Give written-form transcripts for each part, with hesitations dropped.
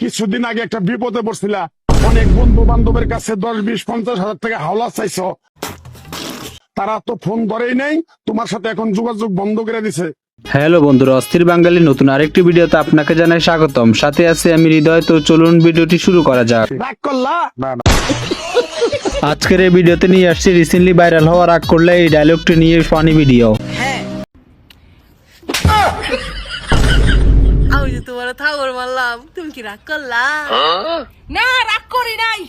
কিছুদিন আগে একটা বিপদে পড়ছিলা, অনেক বন্ধু বান্ধবের কাছে 10, 20, 50 হাজার টাকা হাওলা চাইছো, তারা তো ফোন ধরেই নেই, তোমার সাথে এখন যোগাযোগ বন্ধ করে দিছে। হ্যালো বন্ধুরা, অস্থির বাঙালি নতুন আরেকটি ভিডিওতে আপনাকে জানাই স্বাগতম। সাথে আছে আমি হৃদয়। তো চলুন ভিডিওটি শুরু করা যাক। রাগ করলা? না না, আজকের এই ভিডিওতে নিয়ে আসছি রিসেন্টলি ভাইরাল হওয়া রাগ করলে এই ডায়লগটি নিয়ে ফানি ভিডিও। আমি যে তোমার থাগর মারলাম, তুমি কি রাগ করলা? না, রাগ করি নাই।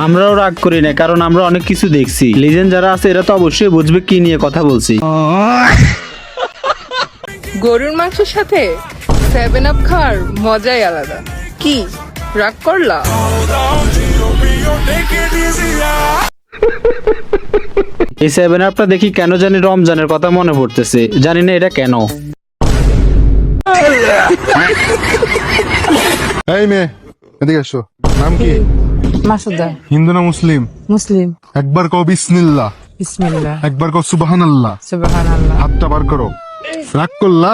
আমরাও রাগ করি না, কারণ আমরা অনেক কিছু দেখছি। লিজেন্ড যারা আছে এরা তো অবশ্যই বুঝবে কি নিয়ে কথা বলছি। গরুর মাংসের সাথে 7 আপ খাওয়ার মজাই আলাদা। কি রাগ করলা? এই 7 আপটা দেখি কেন জানি রমজানের কথা মনে পড়তেছে, জানি না এটা কেন। এই মেয়ে, এদিকে এসো। নাম কি? মাসুদা। হিন্দু না মুসলিম? মুসলিম। একবার কও বিসমিল্লাহ। বিসমিল্লাহ। একবার কও সুবহানাল্লাহ। সুবহানাল্লাহ। হাতটা বার করো। রাগ করলা?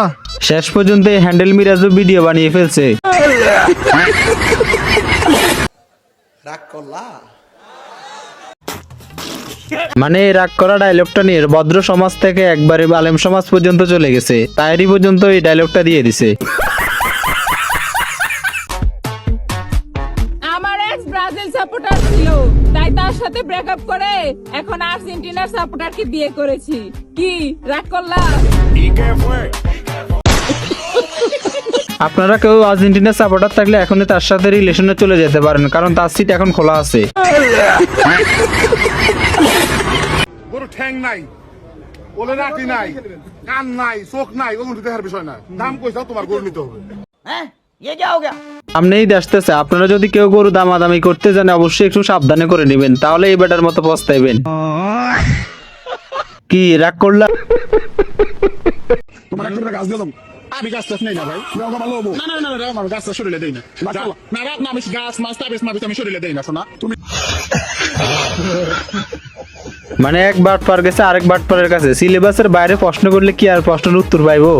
শেষ পর্যন্ত এই হ্যান্ডেল মিরাজও ভিডিও বানিয়ে ফেলছে। মানে এই রাগ করা ডায়লগটা নিয়ে ভদ্র সমাজ থেকে একবারে আলেম সমাজ পর্যন্ত চলে গেছে, তাইরই পর্যন্ত এই ডায়লগটা দিয়ে দিছে। আমার এক্স ব্রাজিল সাপোর্টার ছিল, তাই তার সাথে ব্রেকআপ করে এখন আর্জেন্টিনার সাপোর্টারকে বিয়ে করেছি। কি রাগ করলা? আপনারা কেউ আর্জেন্টিনার সাপোর্টার থাকলে এখনই তার সাথে রিলেশনে চলে যেতে পারেন, কারণ তার সিট এখন খোলা আছে। গরু ঠ্যাং নাই, ওলে নাটি নাই, কান নাই, চোখ নাই, ওগুলো দেখার বিষয় না। দাম কইছাও, তোমার গরু নিতে হবে। সামনেই আসতেছে, আপনারা যদি কেউ গরু দামাদামি করতে জানে অবশ্যই একটু সাবধানে করে নেবেন, তাহলে এই বেটার মতো পস্তাইবেন। কি রাগ করলা? তোমার একটা গাছ দিলাম, আমি গাছ টাছ নেই না ভাই। ভালো হবো না, না না না, আমি গাছ শরীরে দেই না। না রাত না, আমি গাছ মাছ তাবিজ মাবিজ আমি শরীরে দেই না। শোনা তুমি, মানে এক বাট পার গেছে আরেক বাট পারের কাছে, সিলেবাসের বাইরে প্রশ্ন করলে কি আর প্রশ্নের উত্তর পাইবো?